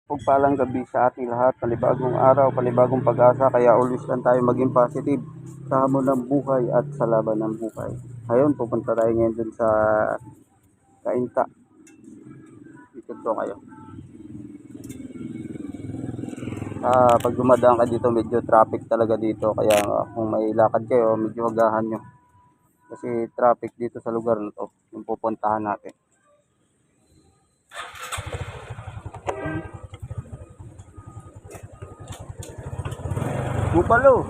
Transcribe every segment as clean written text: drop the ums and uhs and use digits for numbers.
Pagpalang gabi sa ating lahat, panibagong araw, panibagong pag-asa, kaya always lang tayo maging positive sa hamon ng buhay at sa laban ng buhay. Ngayon, pupunta tayo ngayon dun sa Kainta. Ikot ko kayo. Pag dumadaan ka dito, medyo traffic talaga dito, kaya kung may lakad kayo, medyo agahan nyo. Kasi traffic dito sa lugar na to, yung pupuntahan natin. Bupalo!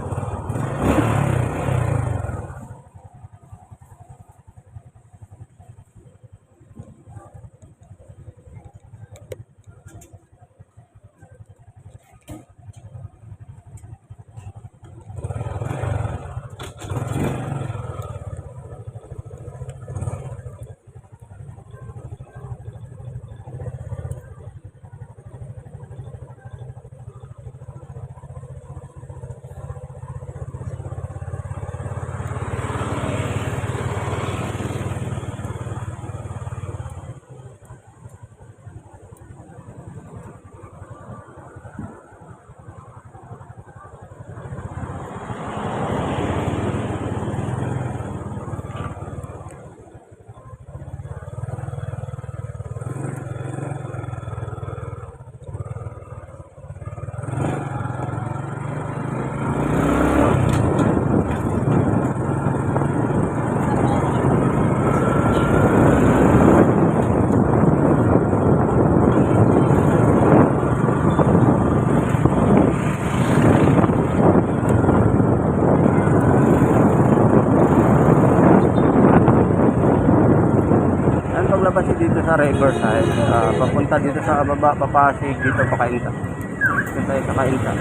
Paglabas dito sa Riverside, papunta dito sa baba, papasig dito pa Kainta. Dito tayo sa Kainta.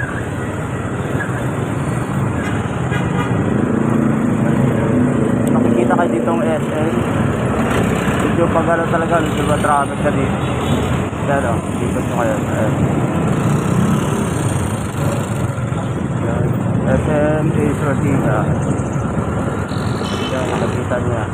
Makikita kayo dito ang SM. Medyo pagano talaga, medyo traffic ka dito. Yan o, dito ko kayo. SM is Ortiga. Yan, nakikita niya.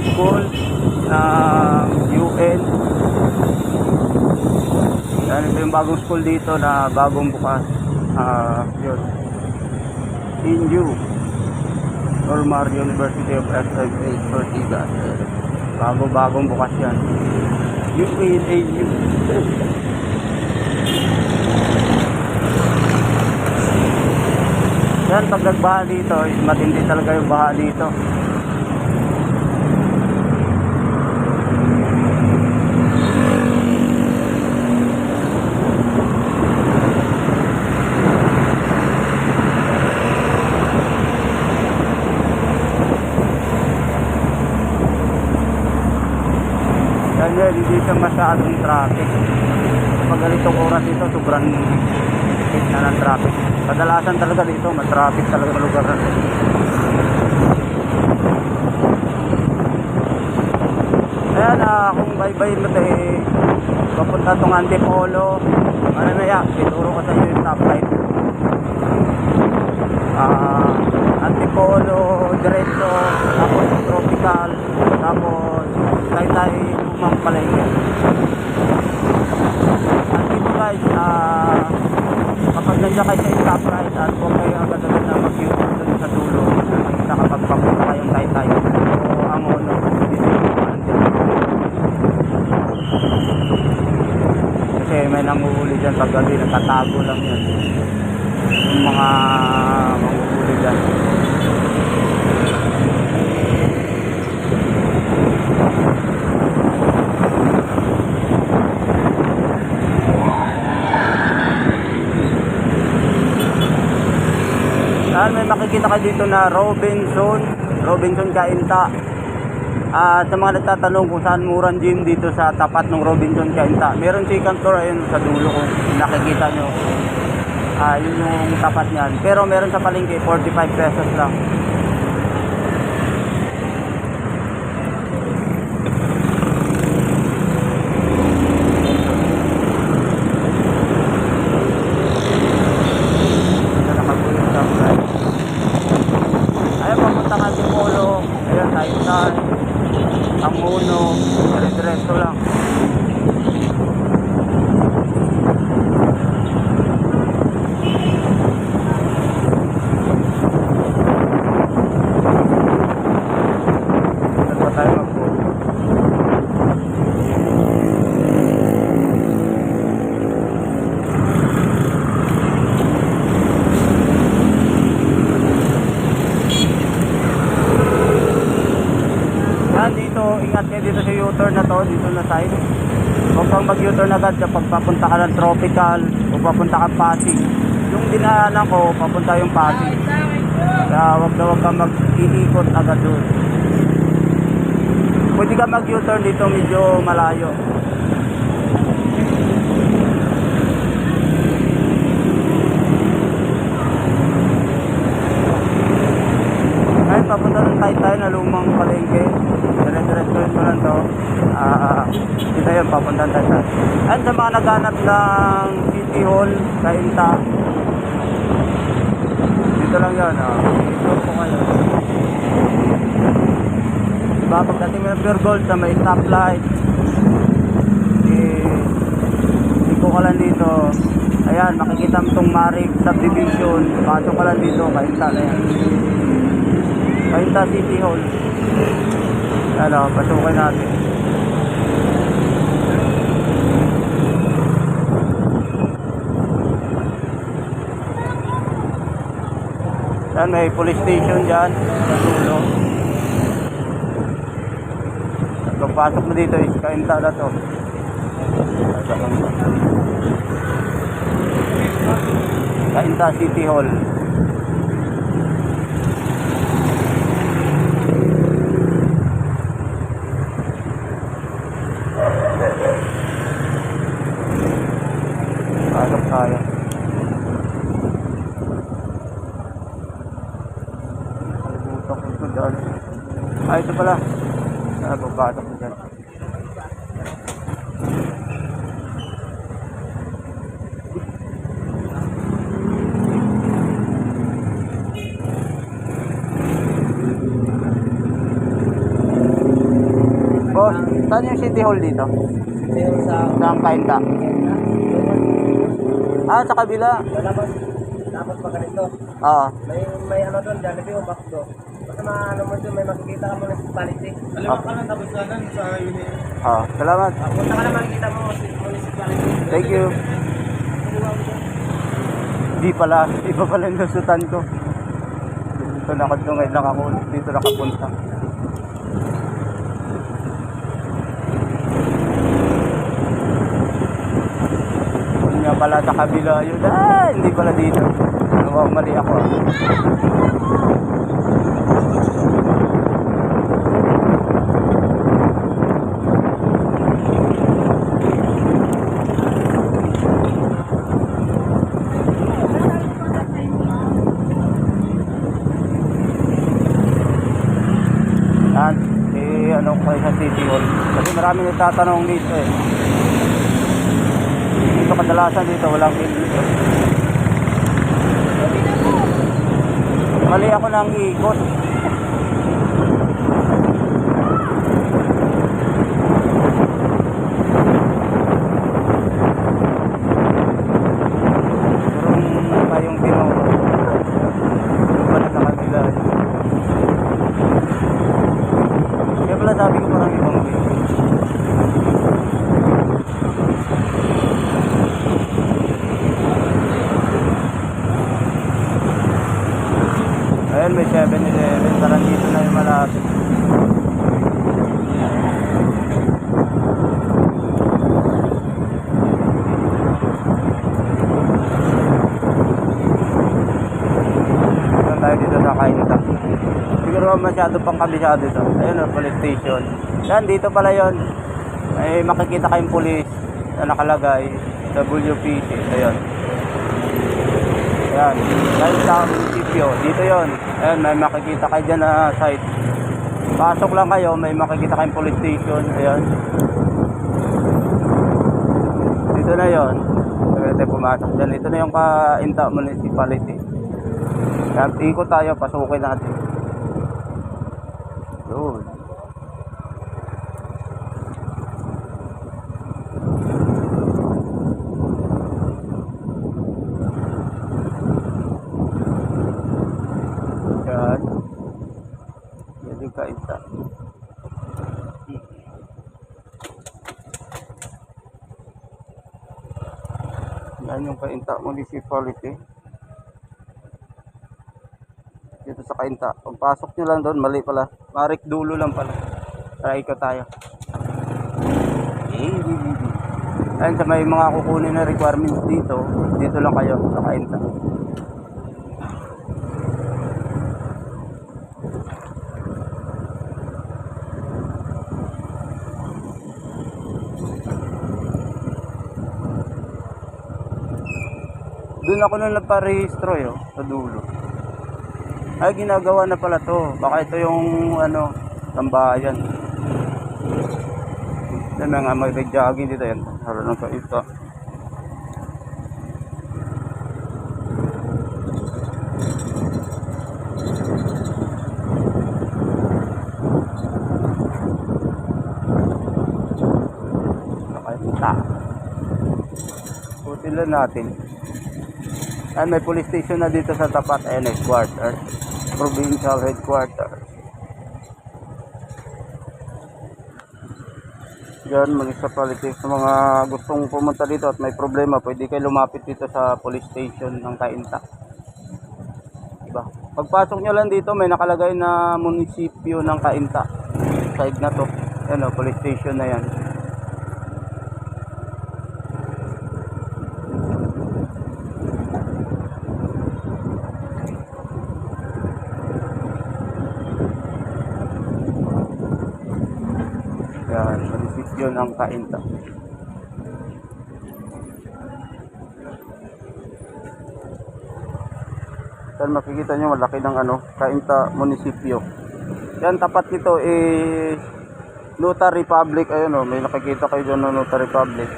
School ng UN. Yan, ito yung bagong school dito na bagong bukas. Yun. INU, Normal University of SFA Ortigas. Bagong bukas yan. UNAU. Yan, pag nagbaha dito, matindi talaga yung baha dito. Hindi siya masyadong traffic. Pag ganitong oras dito, sobrang hit na ng traffic. Kadalasan talaga dito, matraffic talaga sa lugar natin. Ayan, kung bye-bye mo tayo, papunta itong Antipolo, ano na yan, ituro ko sa iyo yung top line. Antipolo, diretso, tapos Tropical, tapos tayo Lumang Palengke. At dito guys, kapag nandiyan kayo sa stop right at huwag kayo agad-agad na mag-U-turn doon sa dulo, makikita kapag papunta kayong Taytay o Angono, dito yung nandiyan. Kasi may nanguhuli dyan pag gabi, nakatago lang yan yung mga manguhuli dyan. May makikita kayo dito na Robinson Kainta. Sa mga nagtatanong kung saan murang gym dito sa tapat ng Robinson Kainta, meron second floor ayun sa dulo kung nakikita nyo. Yun yung tapat niyan. Pero meron sa palengke 45 pesos lang. Taytay, Angono, dire-diretso lang. Saan pa tayo magpo? Dito, ingat kayo dito sa U-turn na to, dito na side. Huwag kang mag-U-turn agad kapag papunta ka ng Tropical o papunta ka Pasig. Yung dinaanan ko, papunta yung Pasig. Kaya huwag kang mag-iikot agad doon. Pwede ka mag-U-turn dito, medyo malayo. Ngayon, papunta ng Taytay na lumang palengke. Dire-diretso lang to. Dito yun, papunta ng Taytay. Ayun, sa mga naghanap ng City Hall, Cainta. Dito lang yun. Dito po kayo. Diba, pagdating ng Pure Gold na may stoplight. Iko ka lang dito. Ayan, makikita mo itong Marig Subdivision. Pasok ka lang dito, Cainta na yan. Cainta City Hall. Ano, pasukin natin. Yan, may police station dyan sa dulo. Pagpasok mo dito is Cainta na to. Cainta City Hall. Pasok tayo. Kalimutan ko ito dyan. Ito pala. Pagpasok ko dyan. Boss, saan yung City Hall dito? Sa Cainta. Sa kabila. Tapos pa ganito. Oo. May ano doon, Jollibee o Macdo. Basta ano mo doon, may makikita ka mo ng municipality. Alam ka lang, tapos na lang sa unit. Salamat. Punta ka na makikita mo municipality. Thank you. Di pala, iba pala yung lusutan ko. Dito nakadungay lang ako, dito nakapunta. Nga pala sa kabila yun. Hindi pala dito. Mali ako. Yan. Ano ko sa City Hall. Kasi marami nagtatanong dito eh. Dito kadalasan dito, walang bill dito. Mali ako nang ikot. Parang tayong tinuro. Wala sa kabila. Kaya pala sabi ko parang ibang way. Ayun, may 7-Eleven. Parang dito na yung malapit. Doon tayo dito sa Cainta. Siguro masyado pang kabisado ito. Ayun, police station. Yan, dito pala yun. May makikita kayong police na nakalagay WPC. Ayun. Ayan, dahil sa munisipyo, dito yon. Ayan, may makikita kayo dyan na site. Pasok lang kayo, may makikita kayong police station. Ayan. Dito na yon. Pwede pumasok dyan. Ito na yung Cainta Municipality. Ayan, ikot tayo, pasukin natin. Yun. Yan. Yan yung kainta. Yan yung Kainta Municipality. Dito sa Kainta. Pagpasok nyo lang doon, mali pala. Marik dulo lang pala. Try ko tayo. Ayun, sa may mga kukunin na requirements dito, dito lang kayo sa Kainta. Doon ako nung nagpa-rehistro sa dulo. Ay, ginagawa na pala to. Baka ito yung tambayan. Yan mga mag-jogging dito yan. Haroon ko ito. Nakaita. Putin lang natin. Ay, may police station na dito sa tapat. Ayan, headquarters. Provincial headquarters. Yan, municipality. Sa mga gustong pumunta dito at may problema, pwede kayo lumapit dito sa police station ng Kainta. Diba? Pagpasok nyo lang dito, may nakalagay na munisipyo ng Kainta. Side na to. Yan police station na yan. Yan, munisipyo ng Kainta. Yan, makikita nyo malaki ng Kainta munisipyo. Yan, tapat nito is Notary Public. Ayun may nakikita kayo dyan ng Notary Public.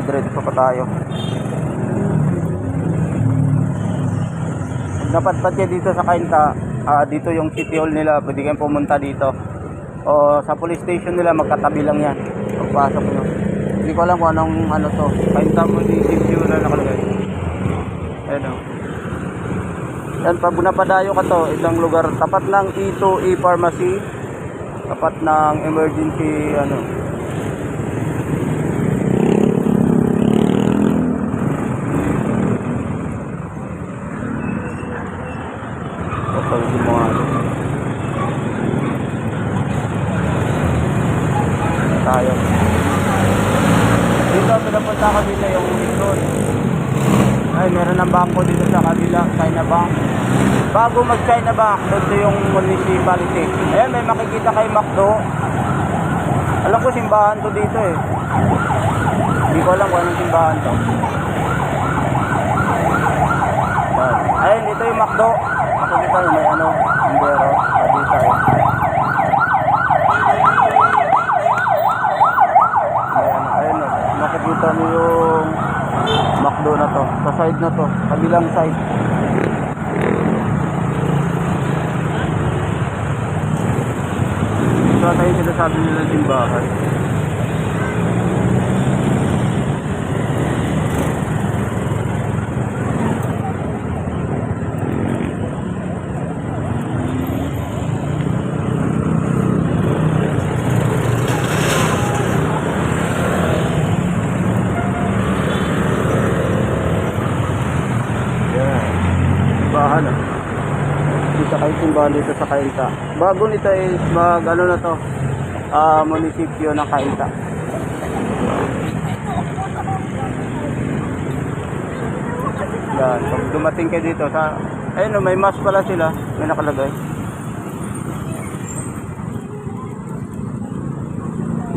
Diretso pa tayo. Napadpad kayo dito sa Kainta. Dito yung city hall nila, pwede kayong pumunta dito. O sa police station nila, magkatabi lang yan. Pagpasok nyo. Hindi ko alam kung anong to. Kainta munisipyo na nakalagay. Ayan Yan, pag napadayo ka to, isang lugar tapat ng E2E Pharmacy, tapat ng emergency Papagin mo nga tayo. Dito pinapunta kabila yung Luzon. Ay, meron ng bangko dito sa kabila, China Bank. Bago mag China Bank, dito yung municipality. Ayan, may makikita kay McDo. Alam ko simbahan to dito Hindi ko alam kung anong simbahan to. Ayan, dito yung McDo. Makikita nyo, may bumbero. Dito Ayan, makikita nyo yung McDo na to. Sa side na to, kabilang side. Ito tayo sinasabi nila simbahan. Simbahan dito sa Kainta. Bago nito is na to, munisipyo ng Kainta. Yan, pag dumating kayo dito ayun may mask pala sila, may nakalagay.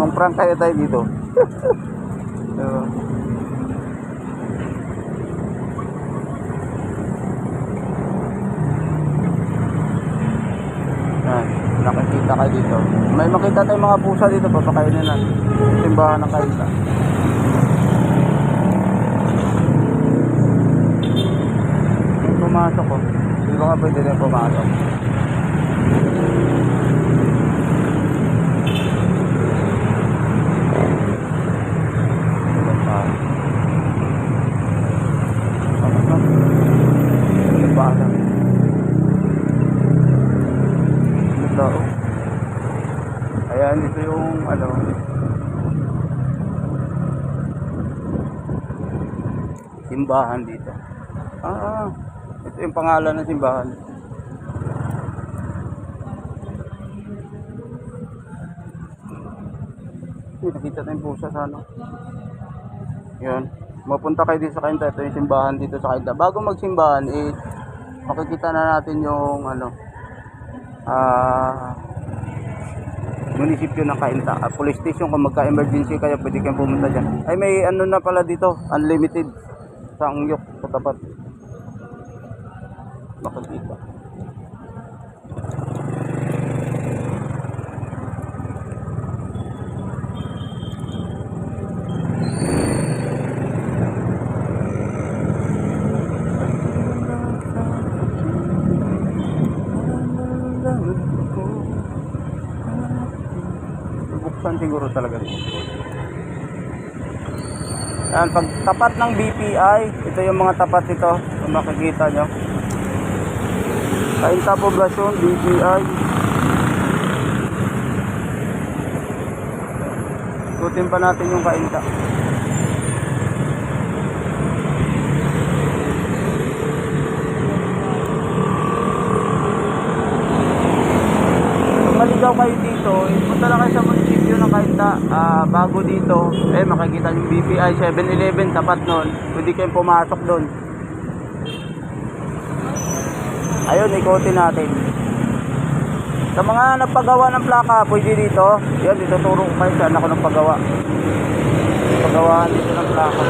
Mang-prank tayo dito. Nakikita kayo dito. May makita tayong mga pusa dito, papakainin na. Simbahan ng Kainta. Pumasok ko. Hindi ko nga pwede rin pumasok. ganda oh. Ayan, ito yung ano, simbahan dito. Ito yung pangalan ng simbahan. Nakita tayong pusa sa ano. Yun. Mapunta kayo dito sa Cainta. Ito yung simbahan dito sa Cainta. Bago magsimbahan, makikita na natin yung ano, munisipyo ng Cainta. Police station, kung magka-emergency kayo, pwede kayong pumunta dyan. Ay, may ano na pala dito, unlimited sa Angyok, sa tapat. Makikita. Buksan siguro talaga dito. Yan, pag tapat ng BPI, ito yung mga tapat ito, kung makikita nyo. Cainta Poblacion, BPI. Ikutin pa natin yung Cainta. Maligaw kayo dito, punta lang kayo sa munisipyo ng Cainta. Bago dito, makikita yung BPI 7-Eleven, tapat nun. Pwede kayong pumasok doon. Ayun, ikutin natin. Sa mga nagpagawa ng plaka, pwede dito. Yan, ituturo ko kayo saan ako nagpagawa. Pagawaan dito ng plaka.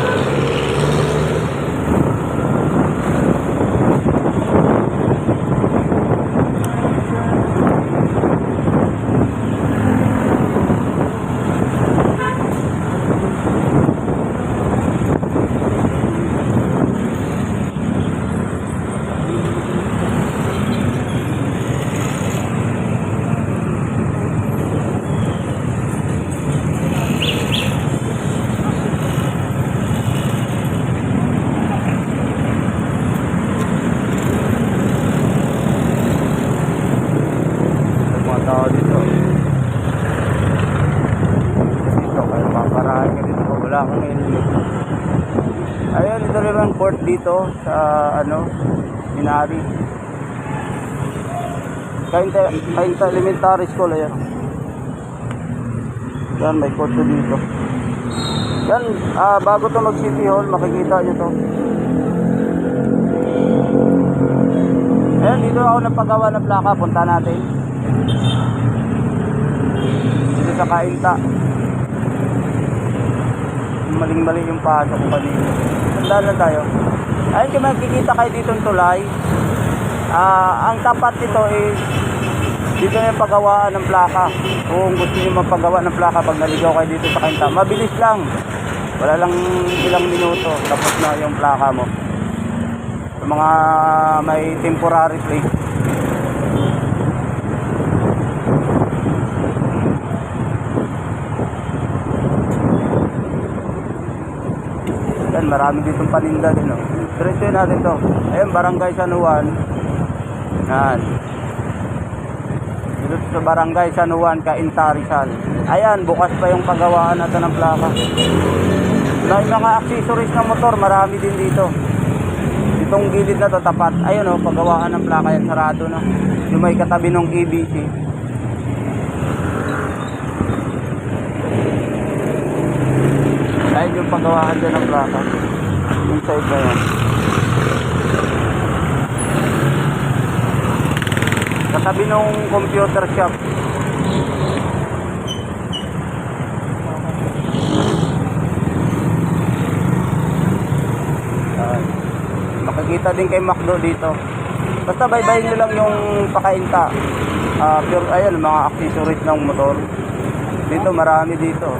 Ayun, ito rin ang court dito sa ano, Inari. Cainta Elementary School, ayan. Yan, may court dito. Yan, bago to mag City Hall, makikita nyo to. Ayan, dito ako nagpagawa ng plaka, punta natin. Dito sa Cainta. Maling-mali yung pasok ko kanina. Tandaan na tayo. Ayun, kung makikita kayo dito ng tulay, ang tapat nito is dito na yung paggawaan ng plaka. Kung gusto nyo magpagawa ng plaka pag naligaw kayo dito sa Cainta, mabilis lang. Wala lang ilang minuto, tapos na yung plaka mo. Sa mga may temporary plate. Yan, marami ditong paninda din, oh. Diretso natin to. Ayun, Barangay San Juan. Yan. Dito sa Barangay San Juan, Cainta, Rizal. Ayan, bukas pa yung paggawaan natin ng plaka. May mga accessories ng motor, marami din dito. Itong gilid na to, tapat. Ayun, oh, paggawaan ng plaka yan, sarado na. Yung may katabi ng ABC. Ayun yung paggawahan dyan ng plaka. Yung side na yan. Katabi ng computer shop. Makikita din kay Macdo dito. Basta baybayin nyo lang yung pa-Cainta. Pure, ayun, mga accessories ng motor. Dito, marami dito.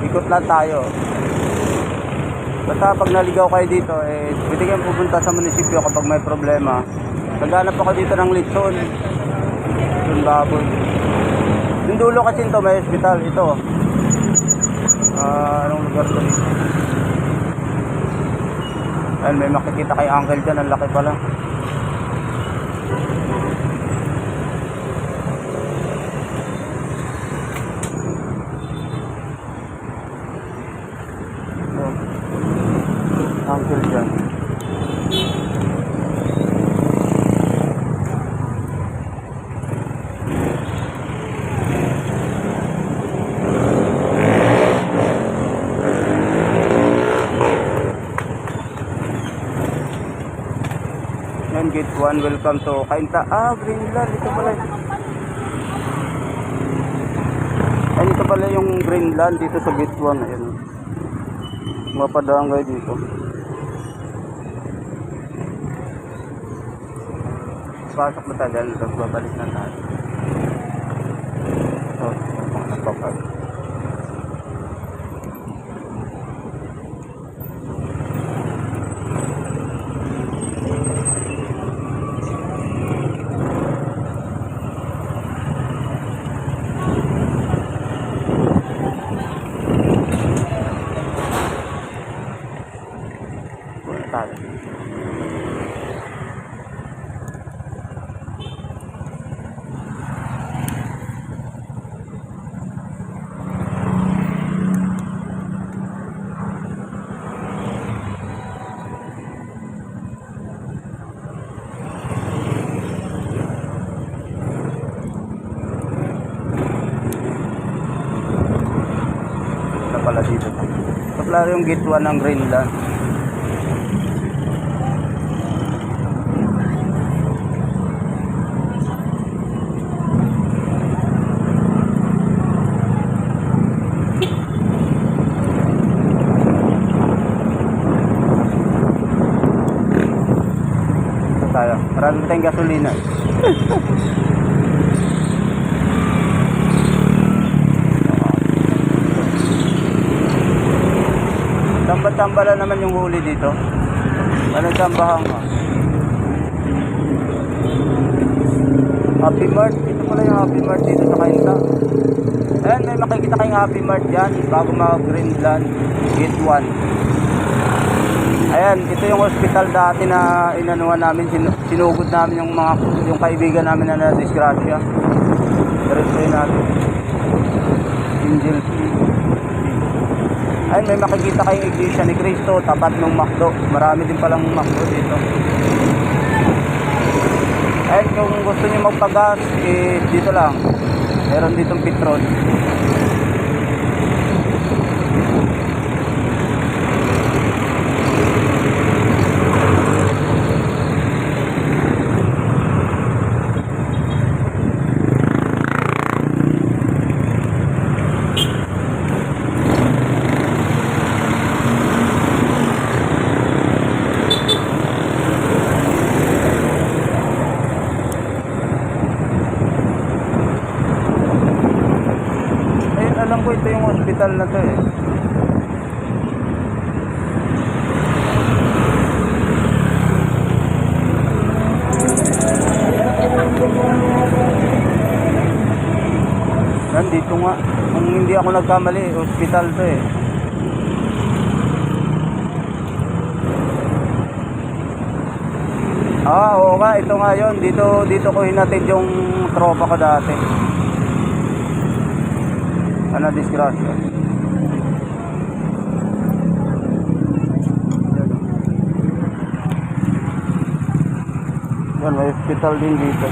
Ikot lang tayo. Basta pag naligaw kayo dito, pwede kayong pupunta sa munisipyo kapag may problema. Naghanap ako dito ng litson. Litson baboy. Yung dulo kasi ito, may hospital. Ito. Anong lugar to dito? Ayun, may makikita kay uncle dyan. Ang laki pala. Uncle dyan. Yan, gate 1, welcome to Cainta. Greenland, ito pala. Ayun, ito pala yung Greenland dito sa gate 1. Ayun. Mapadaan kayo dito. Pasok na tayo dyan, tapos babalik na tayo. Mga napapag. Tayo. Ito pala dito. Ito pala yung gate 1 ng Greenland. Tayo. Marami tayong gasolina. Tamba-tamba naman yung huli dito. Walang tambahan nga. Happy Mart. Ito pala yung Happy Mart dito sa Cainta. Ayan, may makikita kayong Happy Mart dyan bago mag-Greenland Gate 1. Ayan, ito yung hospital dati na inanuhan namin, sinugod namin yung kaibigan namin na na-disgrasya. Diretsuhin natin. Angel P. Ayun, may makikita kayong iglesia ni Cristo, tapat ng McDo. Marami din palang McDo dito. Ayun, kung gusto niyo magpagas, dito lang. Meron ditong Petron. Alam ko ito yung hospital na to eh. Nandito nga. Kung hindi ako nagkamali, hospital to eh. Oo nga, ito nga yun. Dito ko hinatid yung tropa ko dati. Ano disgrasya? Yan, may hospital din dito.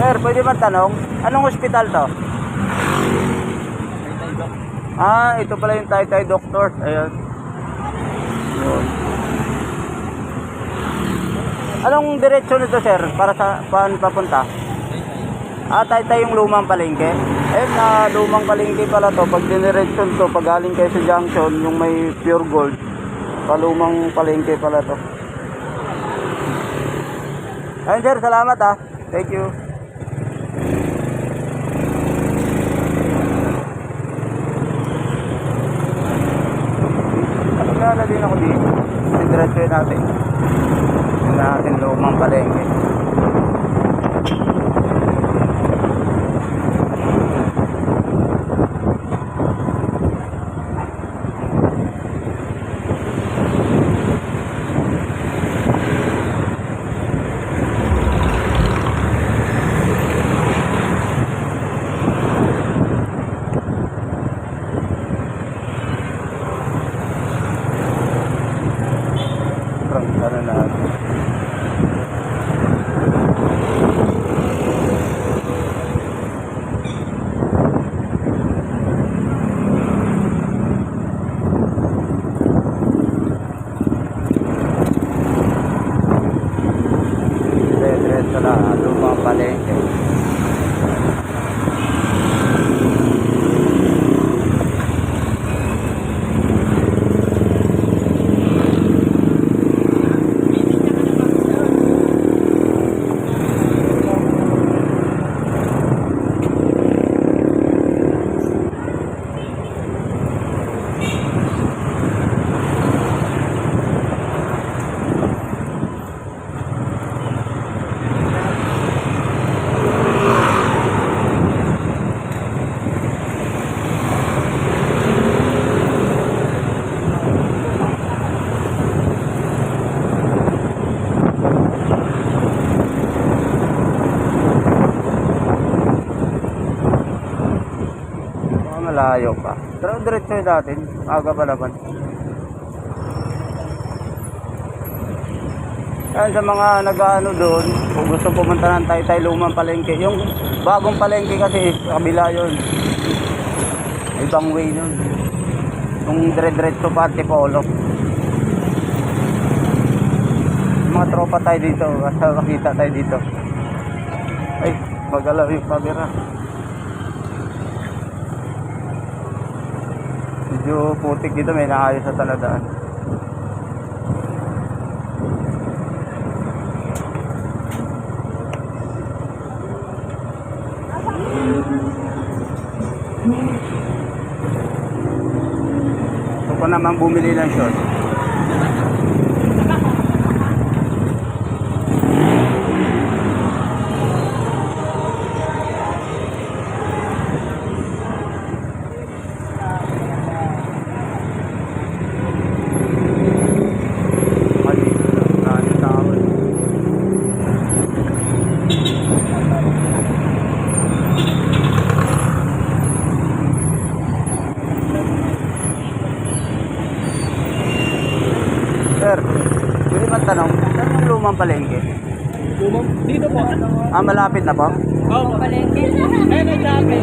Sir, pwede ba tanong? Anong hospital to? Ito pala yung Taytay Doctors. Ayan. Yun. Anong diretsyo nito, sir? Para sa paan papunta? Taytay yung lumang palengke. Na lumang palengke pala to. Pag dinirection to, pag galing kayo sa junction, yung may pure gold, palumang palengke pala to. Ayun sir, salamat Thank you. Naglalala din ako dito. Diretso natin. Yung natin lumang palengke. Ano na. Diretso na lumang palengke. Malayo pa. Pero diretso natin. Aga pa naman. Yan sa mga nag-ano doon, kung gusto pumunta ng Taytay lumang palengke. Yung bagong palengke kasi sa kabila yun. Ibang way nun. Yung dire-diretso pa Antipolo. Mga tropa tayo dito. Basta makita tayo dito. Ay, magalaw yung camera. Medyo putik dito, may naayos sa taladaan. Ito ko naman bumili ng short. Sir, pwede ba tanong, saan yung lumang palengke? Lumang? Dito po. Malapit na po? Oo. Palengke. Ayun ang sabi.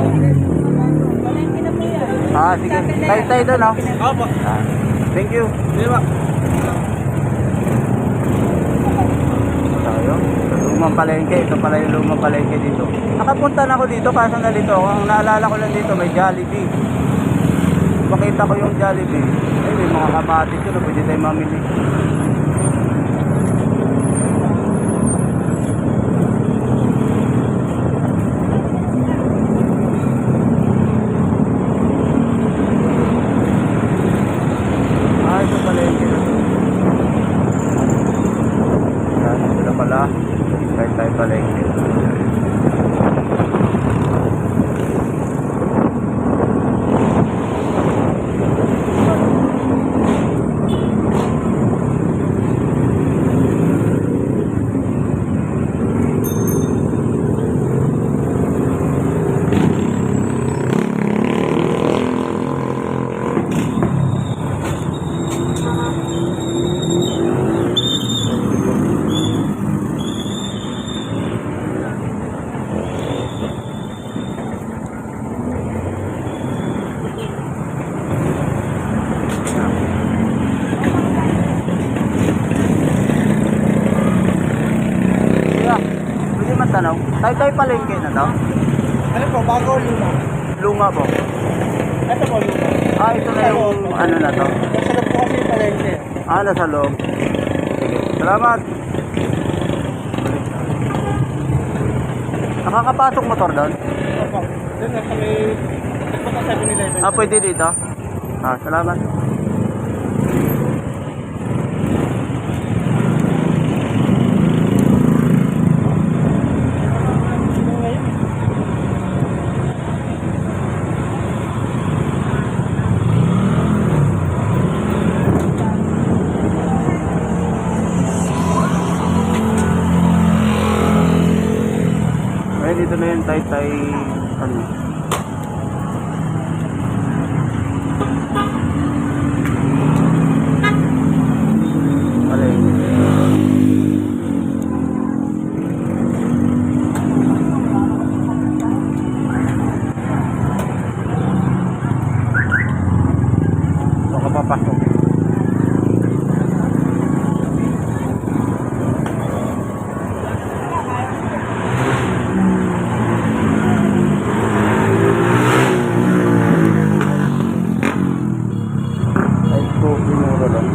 Palengke na po yan. Sige. Tayo doon, no? Opo. Thank you. Di ba? Tayo. Lumang palengke. Ito pala yung lumang palengke dito. Nakapunta na ako dito, kaso nalito ako. Ang naalala ko lang dito, may Jollibee. Makita ko yung Jollibee. Ay, may mga kamatis yun. Pwede tayo mamili. Ito palengke na to. Yan, ito na pala. Kahit tayo palengke. Pwede man tanong. Taytay palengke na to? Ano po, bago o luma? Luma po. Ito po, luma. Ah, ito na yung ano na to. Nasa loob po kasi yung palengke. Ah, nasa loob. Sige, salamat. Nakakapasok motor doon? Opo. Doon na kami, nagpunta 7-Eleven. Ah, pwede dito? Ah, salamat. Ay, dito na yung Taytay, ano? Baka papasok. Ay, ito, pinuro lang.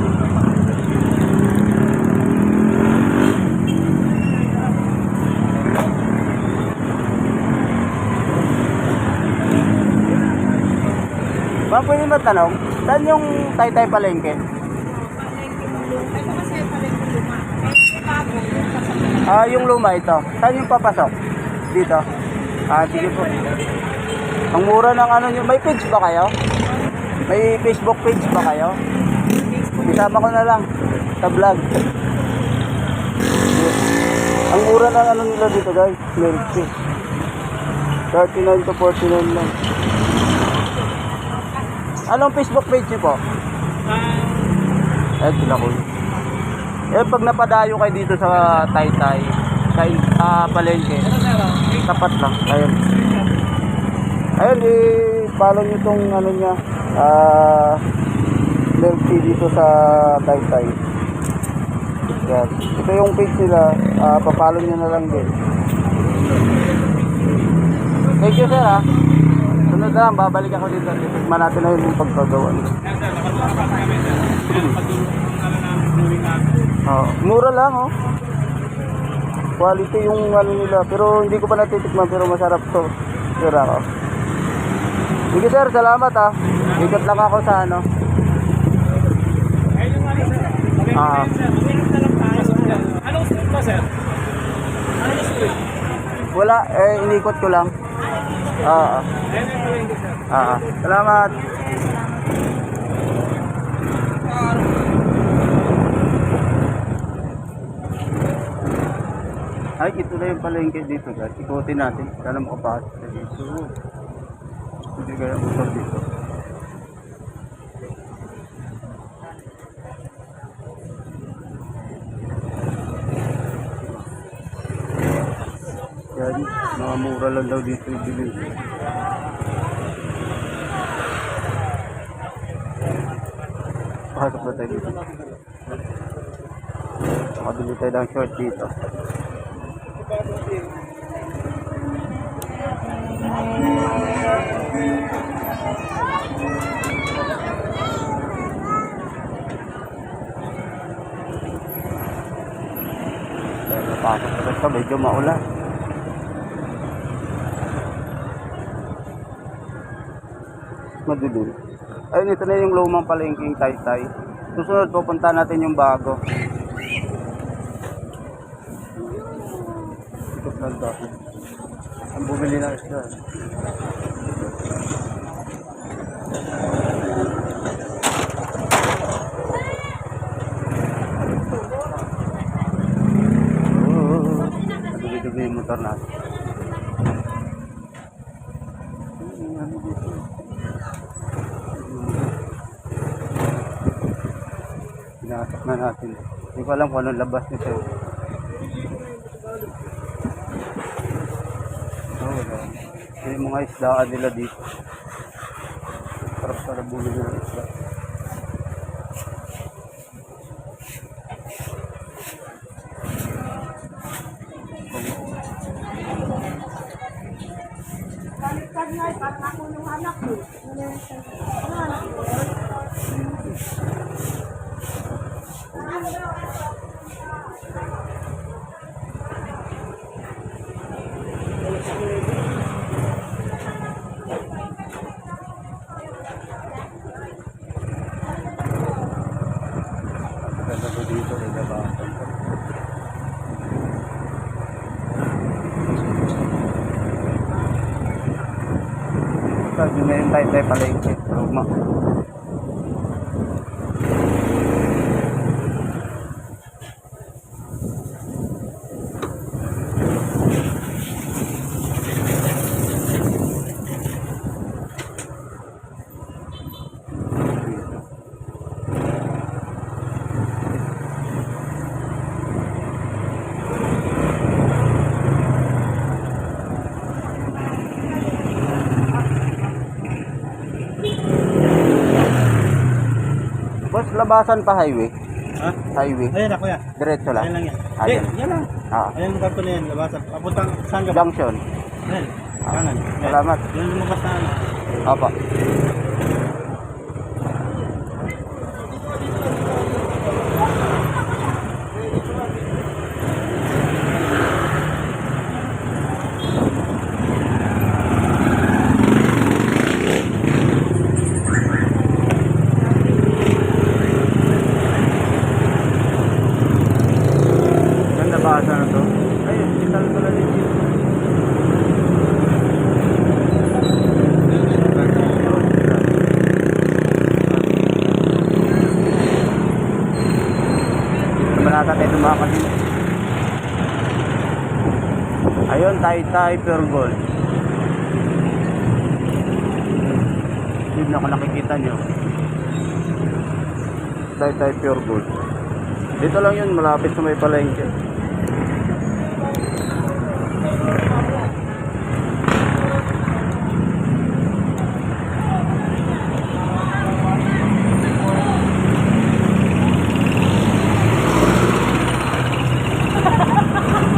Ba, pwede ba tanong? Saan yung Taytay palengke? Ito kasi palengke luma. Eh, bago, yung pasok. Ah, yung luma ito. Saan yung papasok? Dito? Ah, sige po. Ang mura ng ano nyo. May page ba kayo? May Facebook page ba kayo? Isama ko na lang sa vlog. Ang mura ng ano nila dito guys. Milk tea. 39 to 49 lang. Anong Facebook page nyo po? Eh, sila ko. Eh, pag napadayo kayo dito sa Taytay, sa palengke, tapat lang. Ayun. Ayun, follow nyo tong ano niya, milk tea dito sa Taytay. Yan. Ito yung page nila, papalo nyo na lang din. Thank you sir ha. Sunod na lang, babalik ako dito. Tikman natin na yung pagkagawa nila. Oh, mura lang oh. Quality yung ano nila, pero hindi ko pa natitikman pero masarap to. Sure ako. Sige sir, salamat ha. Ikot lang ako sa ano. Ah. Anong street ba, sir? Anong street? Wala, inikot ko lang. Ah. Ayun yung palengke, sir. Salamat. Ay, ito na yung palengke dito guys. Ikutin natin. Sana makapasok na dito. Hindi kaya motor dito. Yan, mga mura lang daw dito yung bilhin. Pasok na tayo dito. Makabili tayo ng short dito. Napasok na ito, medyo maulan. Madilim. Ayun, ito na yung lumang palengking Taytay. Susunod, pupunta natin yung bago. Ikot lang dati. Ang bumili ng isda. Dubi-dubi yung motor natin. Pinasok na natin. Hindi ko alam kung anong labas nito. Yung mga isdaan nila dito. Sarap-sarap buli ng isda. Anak ko. Ano anak ko? Ganda ko dito, ganda ba? Sabi na yung tayo palengke. Lugma. Boss, labasan pa highway. Ha? Highway. Ayan na kuya. Diretso lang. Ayan lang yan. Ayan. Yan lang. Ah, Ayan ang kanto na yan. Labasan. Papuntang saan ka ba? junction. Ayan. Kanan. Ayan. Salamat. Yan lumabas na ano. Opo. Ganda ba na to? Ay, hospital pala dito. Malata tayo dumakasin. Ayun, Taytay Pure Gold. Yun na kung nakikita nyo. Taytay Pure Gold. Dito lang yun, malapit sa may palengke.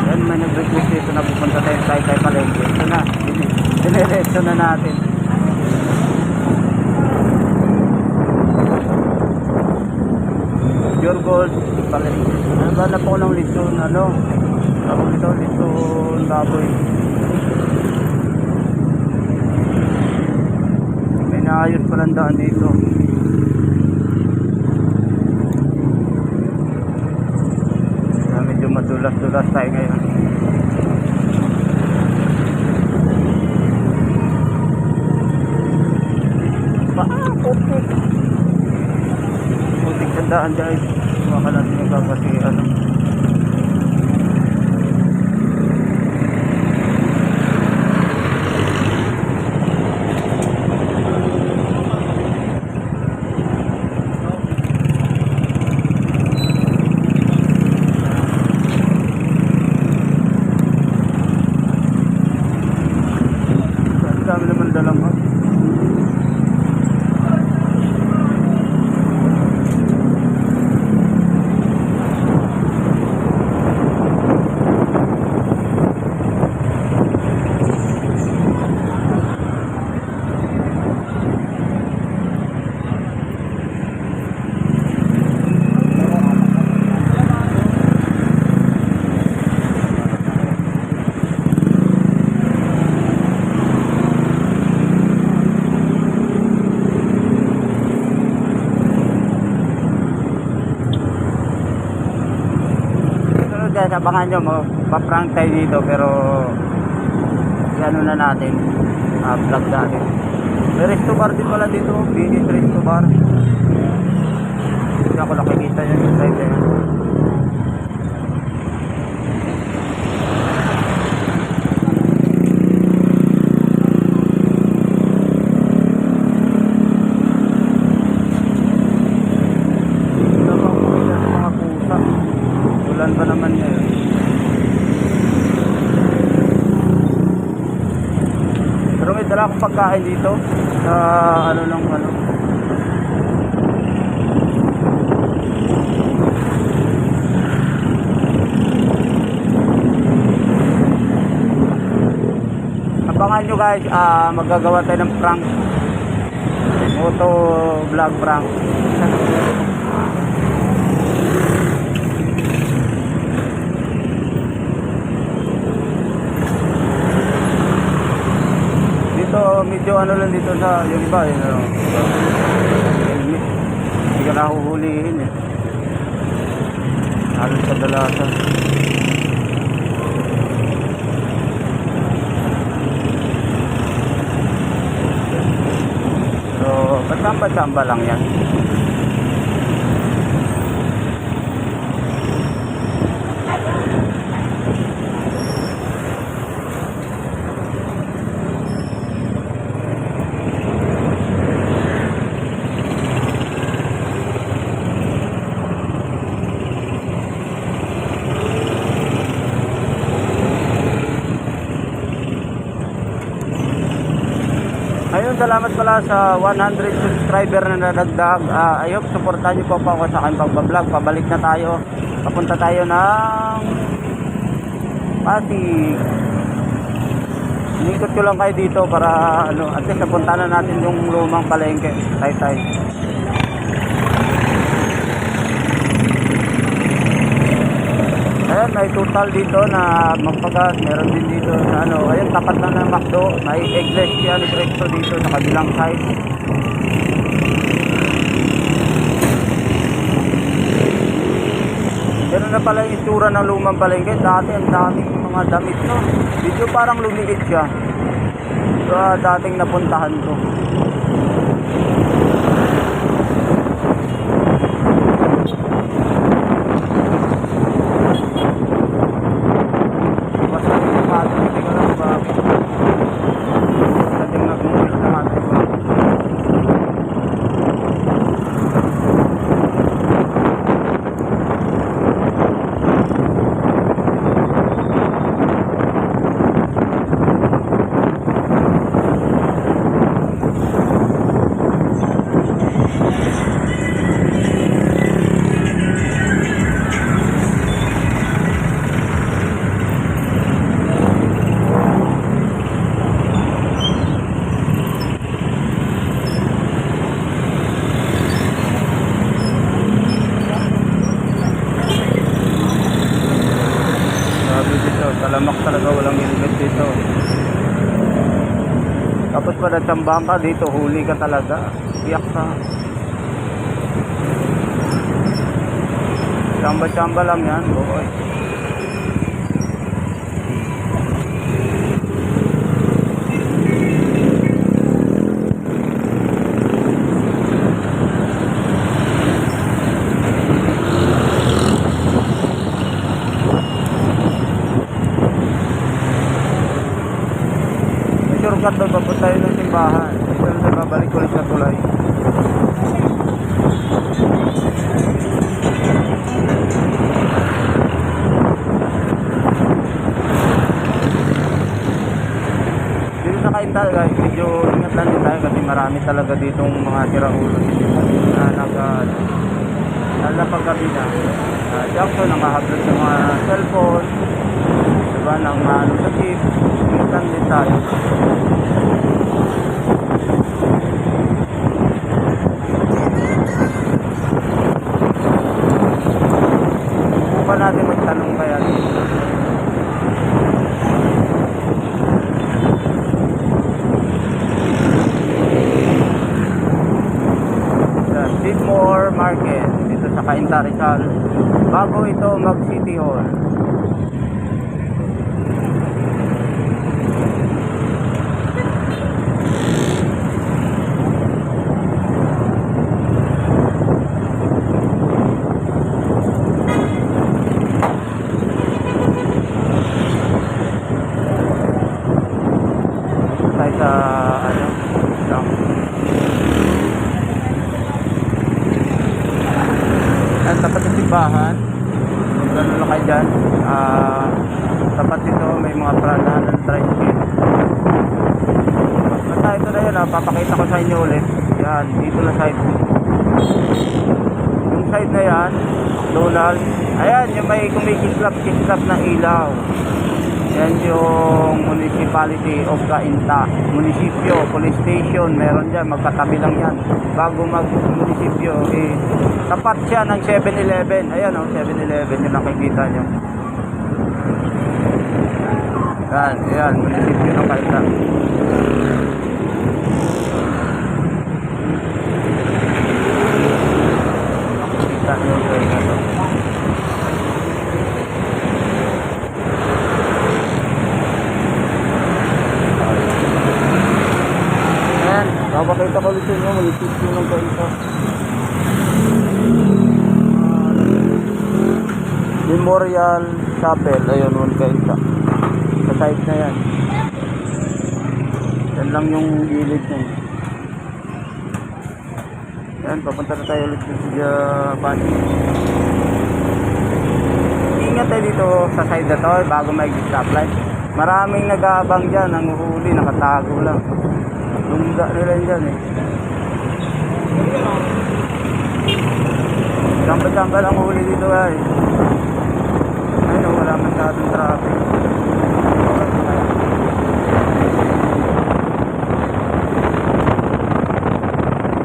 Yan, may nag-request dito na pupunta tayo sa Taytay palengke. Ito na, diniretso na natin. Pure Gold palengke. Naghanap ako ng lechon, ano? Ako dito, lechon baboy. May naayos palang daan dito. Medyo madulas-dulas tayo ngayon. Okay. Putik tandaan guys. Baka natin yung kapasi ano. Ang dami naman dalang ha. Guys, abangan nyo, magpa-prank tayo dito pero ano na natin, vlog natin. May resto bar din pala dito, Binit Resto Bar. Hindi ako nakikita yun yung site eh. Ulan pa naman niya yun. Pero may dala akong pagkain dito sa ano lang ano. Abangan nyo guys, magagawa tayo ng prank Moto vlog prank. Dito medyo ano lang dito sa yung iba yun, ano, helmet. Hindi ka nahuhulihin eh. Halos kadalasan. So, patsamba-tsamba lang yan. Ayun, salamat pala sa 100 subscriber na nadagdag. I hope supportan niyo po ako sa aking pagbablog. Pabalik na tayo. Papunta tayo ng Pasig. Inikot ko lang kayo dito para ano, at least napunta na natin yung lumang palengke. Taytay. Ayan, may total dito na magpagas. Meron din dito na ano. Ayun, tapat na ng McDo. May Iglesia ni Cristo dito sa kabilang side. Meron na pala yung itsura ng lumang palengke. Dati ang daming mga damit, no? Video parang lumiit siya. Sa dating napuntahan ko. Talamak talaga, walang helmet dito. Tapos pa natsambahan ka dito, huli ka talaga. Iyak ka. Tsamba-tsamba lang yan, boy. Shortcut doon, papunta tayo ng simbahan. Ito na babalik ulit sa tulay. Dito sa Kainta guys, medyo ingat lang din tayo kasi marami talaga ditong mga tiraulo na napaggabi na. Jackson, nakahablot sa mga cellphone, diba, nang ano sa jeep. Ingat lang din tayo. Pa natin magtanong kaya sa Sidmore Market dito sa Cainta Rizal bago ito mag City Hall. Sa ano lang at tapat ng simbahan gano'n lang kayo dyan tapat dito may mga pradahan ng tricycle basta ito na yun papakita ko sa inyo ulit yan dito na side yung side na yan Donald ayan yung may kumikislap na ilaw Yan yung Municipality of Cainta. Munisipyo, police station, meron dyan, magkatabi lang yan. Bago mag-munisipyo, tapat siya ng 7-Eleven. Ayan o, 7-Eleven, yun nakikita nyo. Yan, munisipyo ng Cainta. Nakikita nyo yung Cainta to. Papakita ko ulit sa inyo, munisipyo ng Cainta. Memorial Chapel, ayun, Cainta. Sa site na yan. Yan lang yung gilid niya. Yan, papunta na tayo ulit sa Japan. Ingat tayo dito sa side na to, bago mag-stoplight. Maraming nag-aabang dyan, ang uhuli, nakatago lang. Lumda nila dyan eh. Samba-samba lang huli dito guys. Ayun, wala masyadong traffic.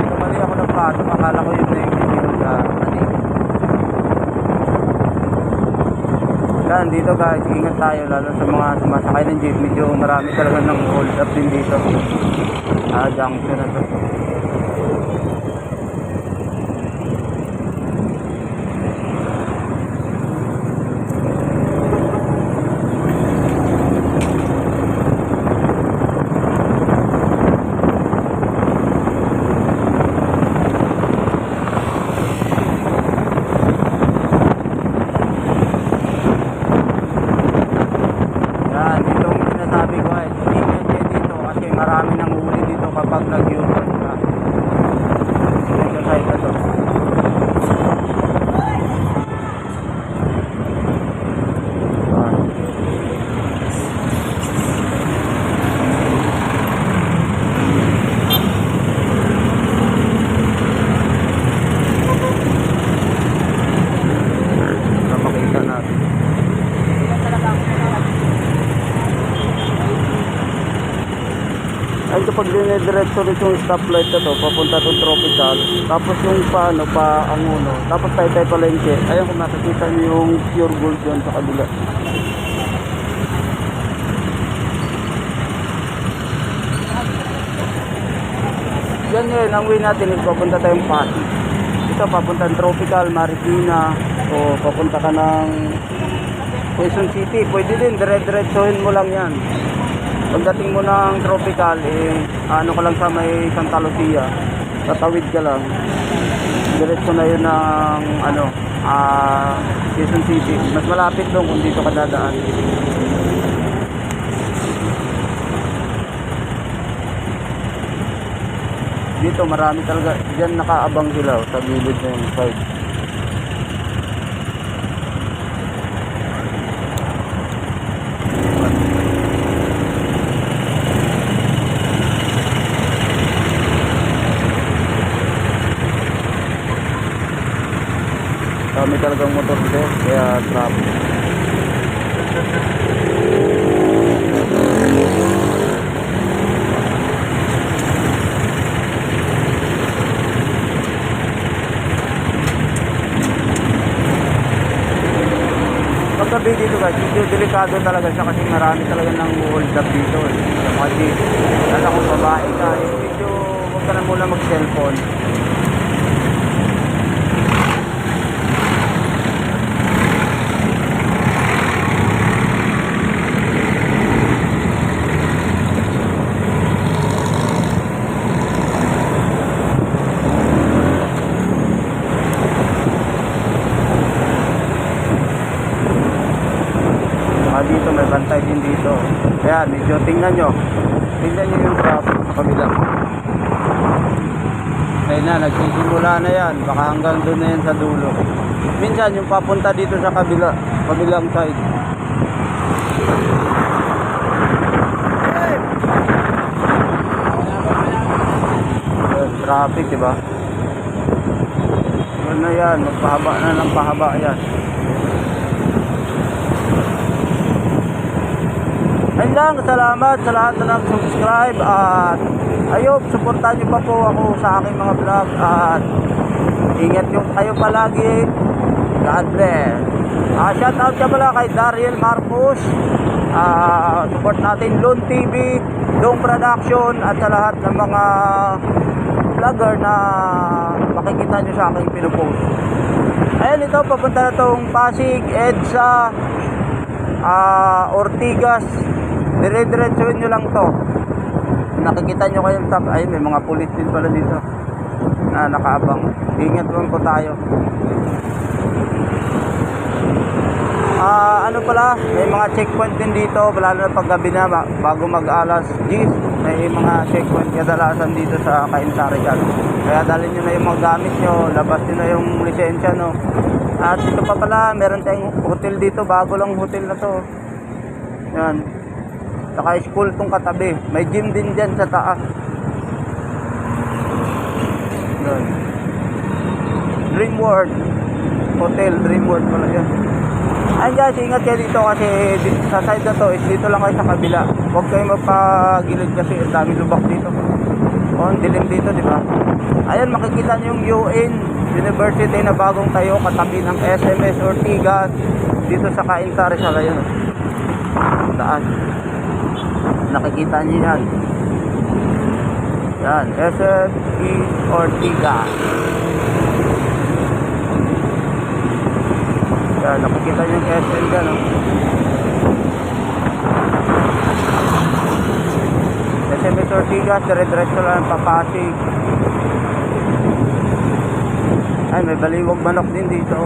Tumali ako ng pato, akala ko yun na yung video sa Manila. Yan, dito guys, ingat tayo lalo sa mga sumasakay ng jeep. Medyo marami talaga ng hold up din dito. Junction na to. Ay, kapag dinidiretso rin yung stoplight na to, papunta itong Tropical, tapos yung paano, pa Anguno, tapos Taytay Palengke, ayun kung nakikita nyo yung Pure Gold dyan sa kabila. Yan yun, ang way natin is papunta tayong Pasig. Ito, papunta ng Tropical, Marikina, o papunta ka ng Quezon City, pwede din, dire-diretsohin mo lang yan. Pagdating mo ng Tropical, ano ka lang sa may Santa Lucia, tatawid ka lang. Diretso na yun ng Quezon City. Mas malapit doon kung dito ka dadaan. Dito marami talaga, dyan nakaabang sila sa gilid na yung side. Kami talagang motor dito, kaya traffic. Paggabi dito guys, medyo delikado talaga siya kasi marami talaga ng hold up dito. Sa mga jeep, lalo kung babae ka, medyo huwag ka na muna mag-cellphone. Dito may bantay din dito. Kaya medyo tingnan nyo yung traffic sa kabila. Ayun na, nagsisimula na yan, baka hanggang doon na yan sa dulo. Minsan yung papunta dito sa kabilang side. Traffic, diba? Ano na yan, magpahaba na ng pahaba yan. lang, salamat sa lahat na nag-subscribe at ayun, suportahan niyo pa po ako sa aking mga vlog at ingat nyo kayo palagi. God bless. Shout out ka pala kay Daryl Marcos. Support natin Lon TV, Dong Production at sa lahat ng mga vlogger na makikita nyo sa aking pinupost. Ayun, ito papunta na tong Pasig, EDSA, Ortigas. Dire-diretsuhin nyo lang to. Nakikita nyo kayo sa ay may mga pulis din pala dito na nakaabang. Ingat lang po tayo. Ano pala, may mga checkpoint din dito, lalo na pag gabi na bago mag-alas 10, may mga checkpoint kadalasan dito sa Cainta Rizal. Kaya dalhin nyo na yung mga gamit nyo, labas nyo na yung lisensya, no. At dito pa pala, meron tayong hotel dito, bago lang hotel na to. Yan. Saka school tong katabi. May gym din dyan sa taas. Yan. Dream World Hotel, Dream World pala yan. Ayun guys, ingat kayo dito kasi sa side na to is dito lang kayo sa kabila. Huwag kayo magpagilid kasi ang dami lubak dito. Ang dilim dito, di ba? Ayun, makikita nyo yung UN University na bagong tayo katabi ng SMS Ortigas dito sa Cainta Rizal. Ayun, taas. Nakikita nyo yan. Yan, SME Ortigas. Yan, nakikita nyo yung SM dyan, no? SMS Ortigas, dire-diretso lang papasig. Ay, may baliwag manok din dito.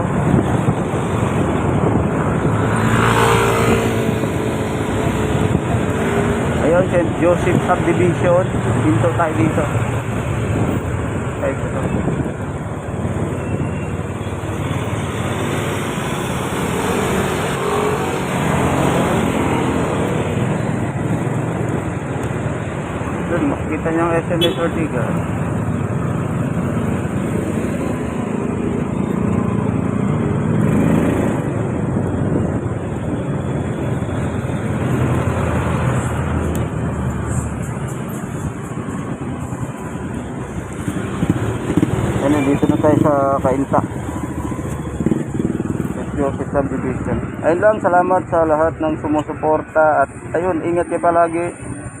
Ayun, St. Joseph Subdivision. Pinto tayo dito. Ay, ito. Doon, makikita niyo ang SMS Ortigas. Ayun, dito na tayo sa Cainta. St. Joseph Subdivision. Ayun lang, salamat sa lahat ng sumusuporta at ayun, ingat kayo palagi.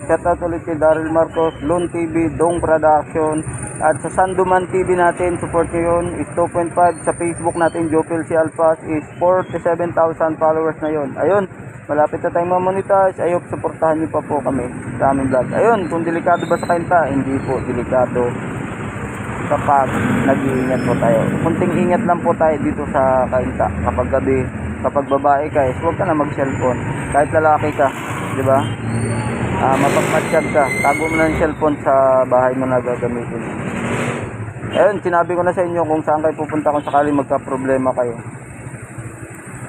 Shout out ulit kay Daryl Marcos, Lon TV, Dong Production at sa Sanduman TV natin, support nyo yun, is 2.5. Sa Facebook natin, Jopel C. Alpas is 47,000 followers na yun. Ayun, malapit na tayong mamonetize. Ayun, supportahan nyo pa po kami sa aming vlog. Ayun, kung delikado ba sa Cainta? Hindi po delikado kapag nag-iingat po tayo. Kunting ingat lang po tayo dito sa Cainta. Kapag gabi, kapag babae ka, huwag ka na mag-cellphone. Kahit lalaki ka, di ba? Mapagmatsyag ka, tago mo na yung cellphone sa bahay mo na gagamitin. Ayun, sinabi ko na sa inyo kung saan kayo pupunta kung sakali magka-problema kayo.